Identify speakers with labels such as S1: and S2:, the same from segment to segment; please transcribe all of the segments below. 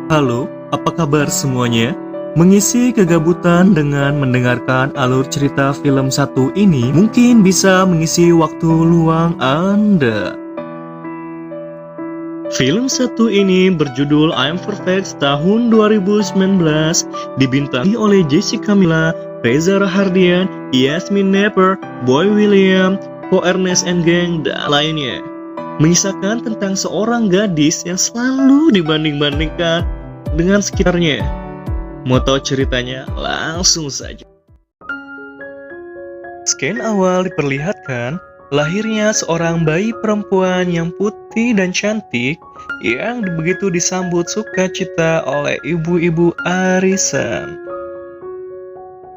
S1: Halo, apa kabar semuanya? Mengisi kegabutan dengan mendengarkan alur cerita film satu ini mungkin bisa mengisi waktu luang Anda. Film satu ini berjudul I'm Perfect tahun 2019, dibintangi oleh Jessica Mila, Reza Rahardian, Yasmin Nepper, Boy William, Ko Ernest and Gang, dan lainnya. Mengisahkan tentang seorang gadis yang selalu dibanding-bandingkan dengan sekitarnya. Mau tahu ceritanya? Langsung saja. Scan awal diperlihatkan lahirnya seorang bayi perempuan yang putih dan cantik yang begitu disambut sukacita oleh ibu-ibu arisan.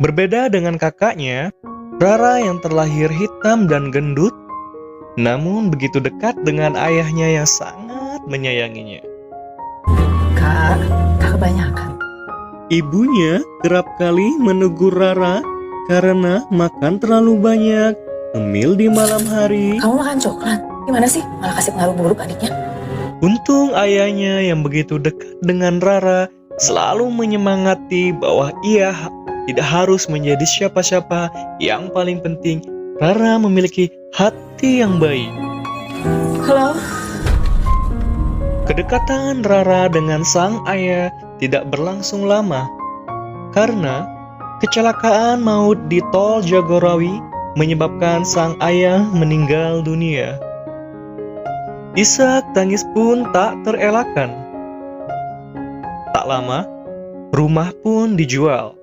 S1: Berbeda dengan kakaknya, Rara yang terlahir hitam dan gendut, namun begitu dekat dengan ayahnya yang sangat menyayanginya.
S2: Kak kebanyakan.
S1: Ibunya kerap kali menegur Rara karena makan terlalu banyak, ngemil di malam hari.
S2: Kamu makan coklat? Gimana sih? Malah kasih pengaruh buruk adiknya.
S1: Untung ayahnya yang begitu dekat dengan Rara selalu menyemangati bahwa ia tidak harus menjadi siapa-siapa. Yang paling penting, Rara memiliki hati yang baik.
S2: Halo?
S1: Kedekatan Rara dengan sang ayah tidak berlangsung lama karena kecelakaan maut di tol Jagorawi menyebabkan sang ayah meninggal dunia. Isak tangis pun tak terelakkan. Tak lama, rumah pun dijual.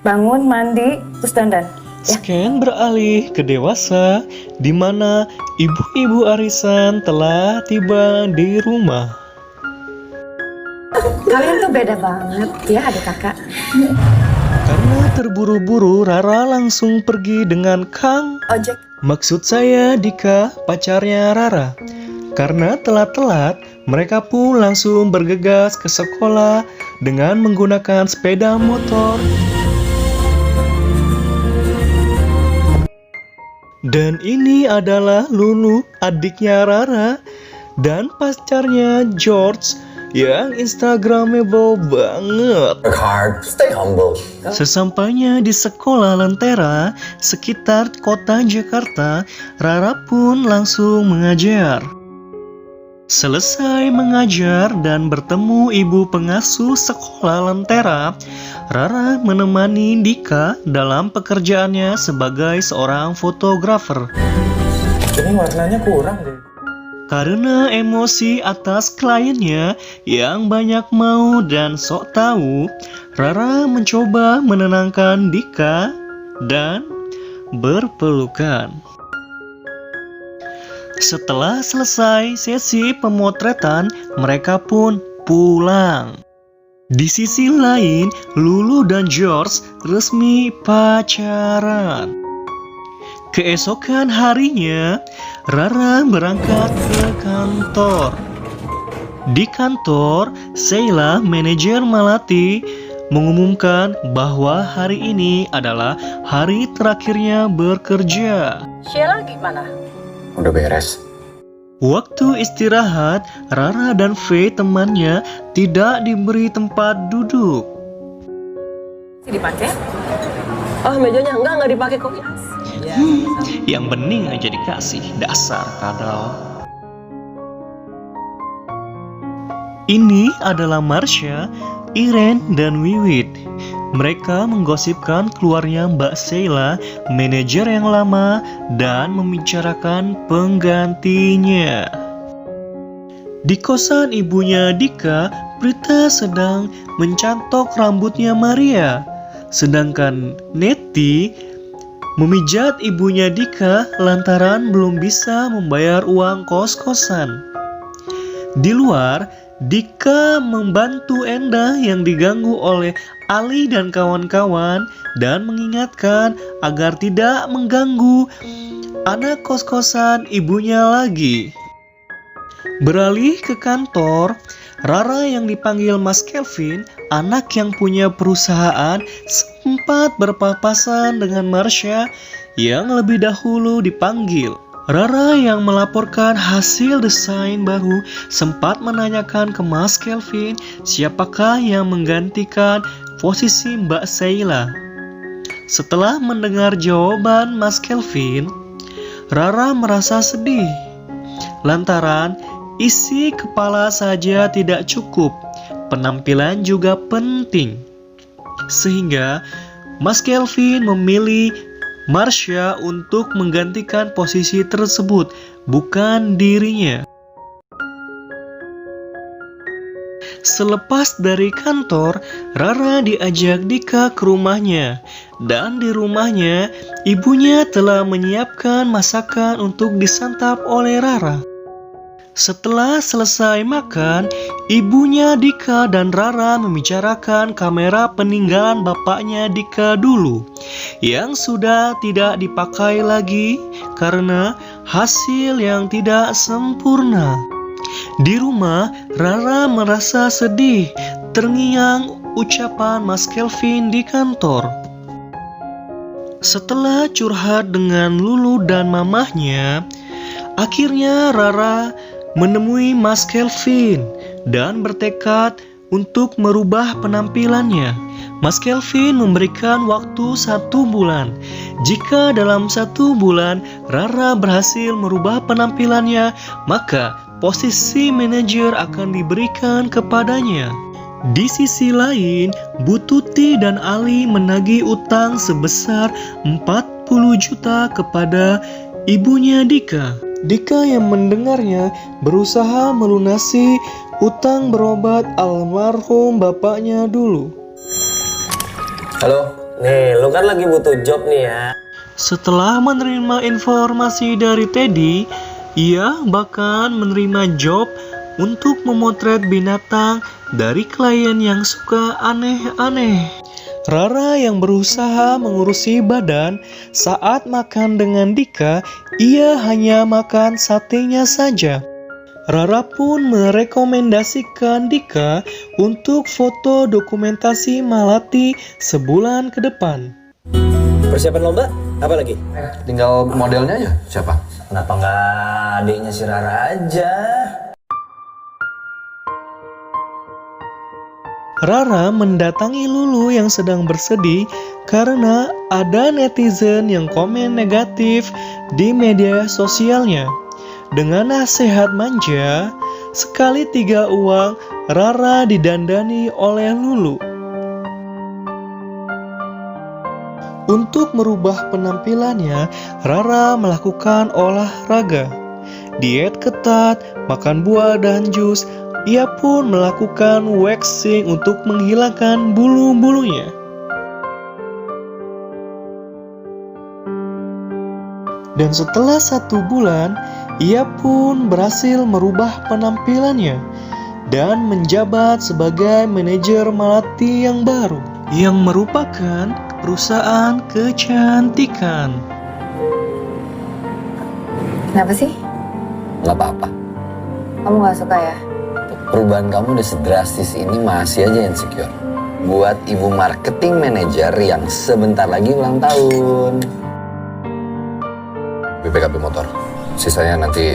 S2: Bangun, mandi, terus dandan.
S1: Scan beralih ke dewasa, di mana ibu-ibu arisan telah tiba di rumah.
S2: Kalian tuh beda banget ya adik kakak.
S1: Karena terburu-buru, Rara langsung pergi dengan Kang.
S2: Ojek.
S1: Maksud saya Dika, pacarnya Rara. Karena telat-telat, mereka pun langsung bergegas ke sekolah dengan menggunakan sepeda motor. Dan ini adalah Lulu, adiknya Rara, dan pacarnya George yang instagramable banget.
S3: Work hard, stay humble.
S1: Sesampainya di sekolah Lentera sekitar kota Jakarta, Rara pun langsung mengajar. Selesai mengajar dan bertemu ibu pengasuh sekolah Lentera, Rara menemani Dika dalam pekerjaannya sebagai seorang fotografer.
S3: Ini warnanya kurang deh.
S1: Karena emosi atas kliennya yang banyak mau dan sok tahu, Rara mencoba menenangkan Dika dan berpelukan. Setelah selesai sesi pemotretan, mereka pun pulang. Di sisi lain, Lulu dan George resmi pacaran. Keesokan harinya, Rara berangkat ke kantor. Di kantor, Sheila, manajer Malati, mengumumkan bahwa hari ini adalah hari terakhirnya bekerja.
S2: Sheila gimana?
S3: Udah beres.
S1: Waktu istirahat, Rara dan Faye temannya tidak diberi tempat duduk.
S2: Dipakai?
S4: Oh, mejanya enggak dipakai kok.
S1: Yang bening aja dikasih, dasar kadal. Ini adalah Marsha, Irene, dan Wiwit. Mereka menggosipkan keluarnya Mbak Sheila, manajer yang lama, dan membicarakan penggantinya. Di kosan ibunya Dika, Prita sedang mencantok rambutnya Maria, sedangkan Nettie memijat ibunya Dika lantaran belum bisa membayar uang kos-kosan. Di luar, Dika membantu Enda yang diganggu oleh Ali dan kawan-kawan dan mengingatkan agar tidak mengganggu anak kos-kosan ibunya lagi. Beralih ke kantor, Rara yang dipanggil Mas Kelvin, anak yang punya perusahaan, sempat berpapasan dengan Marsha yang lebih dahulu dipanggil. Rara yang melaporkan hasil desain baru sempat menanyakan ke Mas Kelvin siapakah yang menggantikan posisi Mbak Sheila. Setelah mendengar jawaban Mas Kelvin, Rara merasa sedih. Lantaran isi kepala saja tidak cukup, penampilan juga penting. Sehingga Mas Kelvin memilih Marsha untuk menggantikan posisi tersebut, bukan dirinya. Selepas dari kantor, Rara diajak Dika ke rumahnya. Dan di rumahnya, ibunya telah menyiapkan masakan untuk disantap oleh Rara. Setelah selesai makan, ibunya Dika dan Rara membicarakan kamera peninggalan bapaknya Dika dulu, yang sudah tidak dipakai lagi karena hasil yang tidak sempurna. Di rumah, Rara merasa sedih terngiang ucapan Mas Kelvin di kantor. Setelah curhat dengan Lulu dan mamahnya, akhirnya Rara menemui Mas Kelvin dan bertekad untuk merubah penampilannya. Mas Kelvin memberikan waktu 1 bulan. Jika dalam 1 bulan Rara berhasil merubah penampilannya, maka posisi manajer akan diberikan kepadanya. Di sisi lain, Bu Tuti dan Ali menagih utang sebesar 40 juta kepada ibunya Dika. Dika yang mendengarnya berusaha melunasi utang berobat almarhum bapaknya dulu.
S5: Halo, nih lu kan lagi butuh job nih ya.
S1: Setelah menerima informasi dari Teddy, ia bahkan menerima job untuk memotret binatang dari klien yang suka aneh-aneh. Rara yang berusaha mengurusi badan saat makan dengan Dika, ia hanya makan satenya saja. Rara pun merekomendasikan Dika untuk foto dokumentasi Malati sebulan ke depan.
S5: Persiapan lomba? Apa lagi?
S3: Tinggal modelnya aja, siapa?
S5: Kenapa nggak adiknya si Rara aja?
S1: Rara mendatangi Lulu yang sedang bersedih karena ada netizen yang komen negatif di media sosialnya. Dengan nasihat manja, sekali 3 uang, Rara didandani oleh Lulu. Untuk merubah penampilannya, Rara melakukan olahraga, diet ketat, makan buah dan jus. Ia pun melakukan waxing untuk menghilangkan bulu-bulunya. Dan setelah 1 bulan, ia pun berhasil merubah penampilannya dan menjabat sebagai manajer Malati yang baru, yang merupakan perusahaan kecantikan.
S2: Kenapa sih?
S3: Gak apa-apa.
S2: Kamu gak suka ya?
S3: Perubahan kamu udah sedrastis ini masih aja insecure. Buat ibu marketing manager yang sebentar lagi ulang tahun. BPKB motor. Sisanya nanti.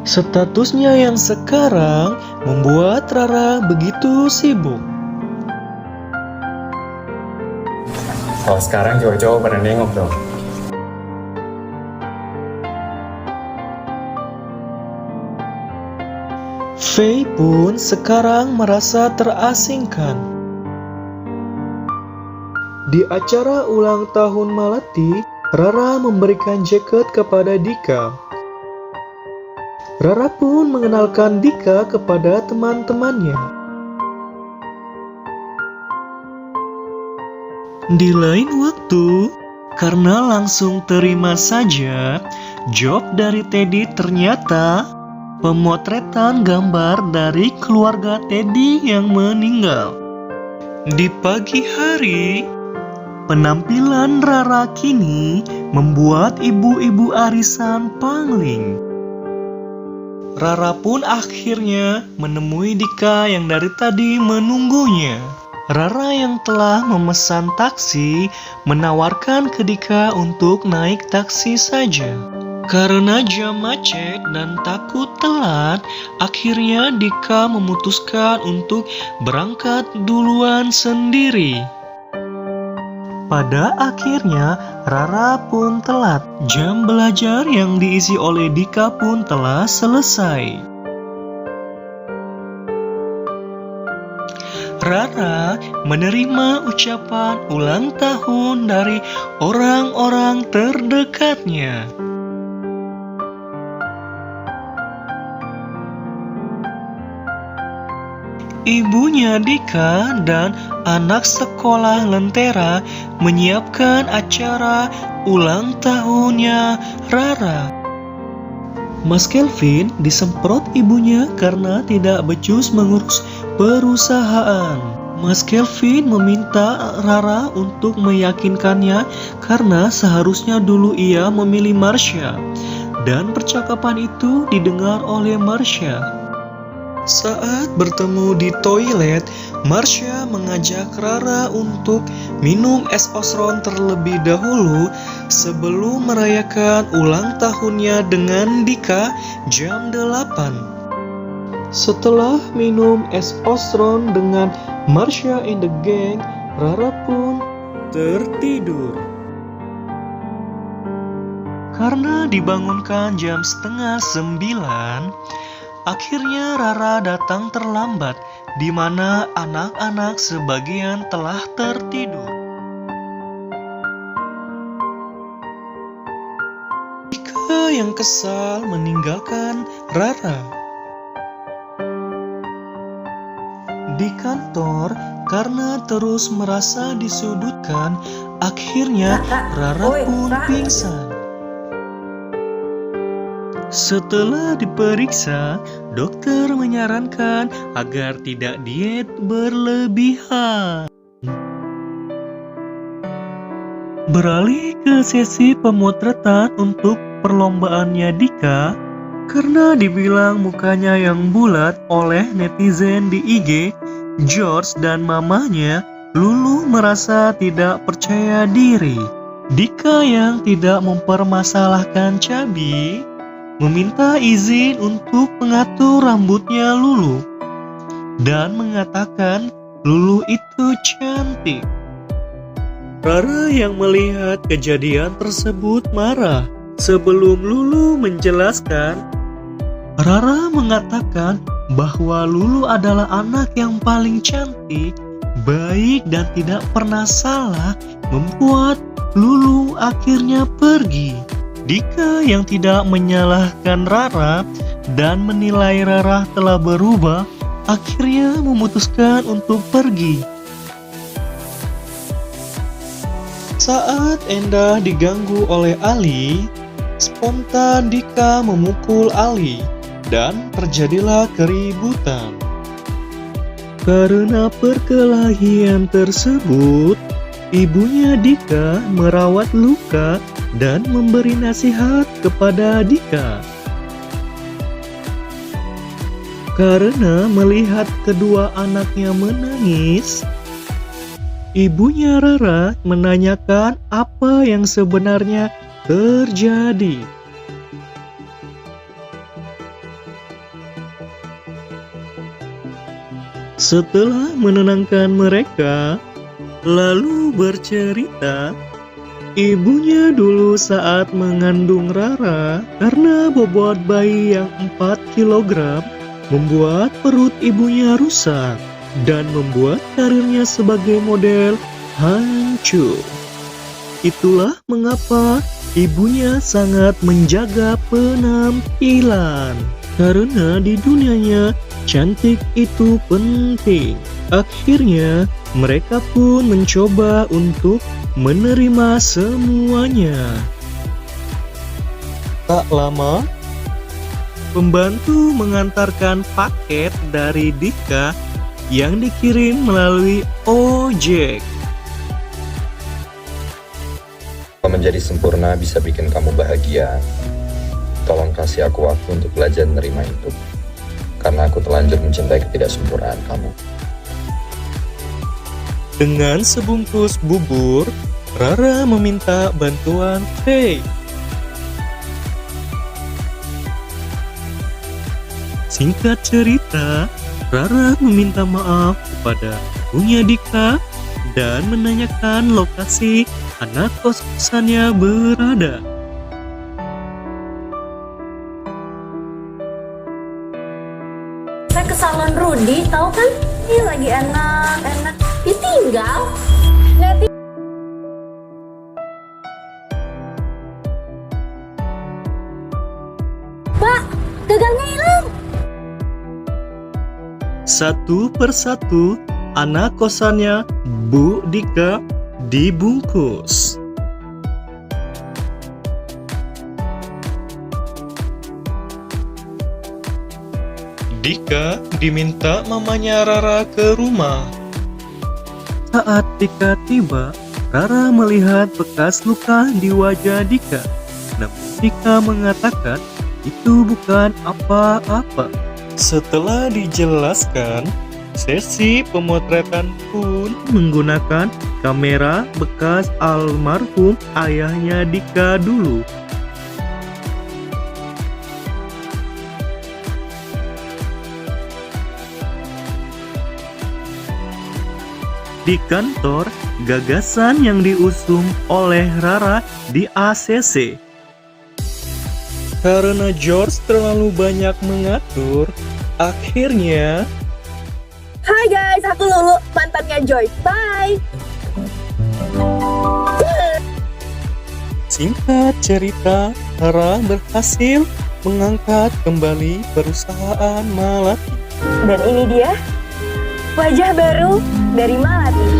S1: Statusnya yang sekarang membuat Rara begitu sibuk.
S6: Kalau sekarang cowok-cowok pada nengok dong.
S1: Faye pun sekarang merasa terasingkan. Di acara ulang tahun Malati, Rara memberikan jaket kepada Dika. Rara pun mengenalkan Dika kepada teman-temannya. Di lain waktu, karena langsung terima saja, job dari Teddy ternyata pemotretan gambar dari keluarga Teddy yang meninggal. Di pagi hari, penampilan Rara kini membuat ibu-ibu arisan pangling. Rara pun akhirnya menemui Dika yang dari tadi menunggunya. Rara yang telah memesan taksi menawarkan ke Dika untuk naik taksi saja. Karena jam macet dan takut telat, akhirnya Dika memutuskan untuk berangkat duluan sendiri. Pada akhirnya, Rara pun telat. Jam belajar yang diisi oleh Dika pun telah selesai. Rara menerima ucapan ulang tahun dari orang-orang terdekatnya. Ibunya Dika dan anak sekolah Lentera menyiapkan acara ulang tahunnya Rara. Mas Kelvin disemprot ibunya karena tidak becus mengurus perusahaan. Mas Kelvin meminta Rara untuk meyakinkannya karena seharusnya dulu ia memilih Marsha. Dan percakapan itu didengar oleh Marsha. Saat bertemu di toilet, Marsha mengajak Rara untuk minum es osron terlebih dahulu sebelum merayakan ulang tahunnya dengan Dika jam 8. Setelah minum es osron dengan Marsha and the gang, Rara pun tertidur. Karena dibangunkan jam 8:30, akhirnya Rara datang terlambat, di mana anak-anak sebagian telah tertidur. Dika yang kesal meninggalkan Rara. Di kantor, karena terus merasa disudutkan, akhirnya Rara pun pingsan. Setelah diperiksa, dokter menyarankan agar tidak diet berlebihan. Beralih ke sesi pemotretan untuk perlombaannya Dika, karena dibilang mukanya yang bulat oleh netizen di IG, George dan mamanya, Lulu merasa tidak percaya diri. Dika yang tidak mempermasalahkan cabi meminta izin untuk mengatur rambutnya Lulu dan mengatakan Lulu itu cantik. Rara yang melihat kejadian tersebut marah. Sebelum Lulu menjelaskan, Rara mengatakan bahwa Lulu adalah anak yang paling cantik, baik dan tidak pernah salah, membuat Lulu akhirnya pergi. Dika yang tidak menyalahkan Rara dan menilai Rara telah berubah, akhirnya memutuskan untuk pergi. Saat Endah diganggu oleh Ali, spontan Dika memukul Ali dan terjadilah keributan. Karena perkelahian tersebut, ibunya Dika merawat luka dan memberi nasihat kepada Dika. Karena melihat kedua anaknya menangis, ibunya Rara menanyakan apa yang sebenarnya terjadi. Setelah menenangkan mereka, lalu bercerita, ibunya dulu saat mengandung Rara, karena bobot bayi yang 4 kg membuat perut ibunya rusak dan membuat karirnya sebagai model hancur. Itulah mengapa ibunya sangat menjaga penampilan, karena di dunianya cantik itu penting. Akhirnya mereka pun mencoba untuk menerima semuanya. Tak lama, pembantu mengantarkan paket dari Dika yang dikirim melalui ojek.
S3: Menjadi sempurna bisa bikin kamu bahagia. Tolong kasih aku waktu untuk belajar menerima itu. Karena aku terlanjur mencintai ketidaksempurnaan kamu.
S1: Dengan sebungkus bubur, Rara meminta bantuan Faye. Singkat cerita, Rara meminta maaf kepada ibunya Dika dan menanyakan lokasi anak kos-kosannya berada.
S7: Saya ke salon Rudy, tahu kan? Ini lagi enak-enak. Ditinggal. Nggak Pak, gagangnya hilang.
S1: Satu persatu, anak kosannya Bu Dika dibungkus. Dika diminta mamanya Rara ke rumah. Saat Dika tiba, Rara melihat bekas luka di wajah Dika. Namun Dika mengatakan itu bukan apa-apa. Setelah dijelaskan, sesi pemotretan pun menggunakan kamera bekas almarhum ayahnya Dika dulu. Di kantor, gagasan yang diusung oleh Rara di ACC. Karena George terlalu banyak mengatur, akhirnya
S4: Hai guys, aku Lulu, mantannya Joy. Bye.
S1: singkat cerita, Rara berhasil mengangkat kembali perusahaan Malati.
S4: Dan ini dia wajah baru dari Malati.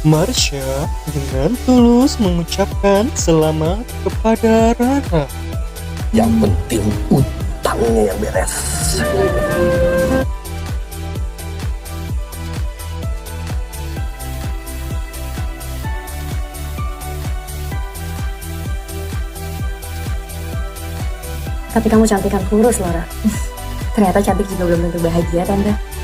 S1: Marsha dengan tulus mengucapkan selamat kepada Rara.
S3: Yang penting utangnya yang beres.
S2: Tapi kamu cantik kan kurus, Laura. Ternyata cantik juga belum tentu bahagia, Tante.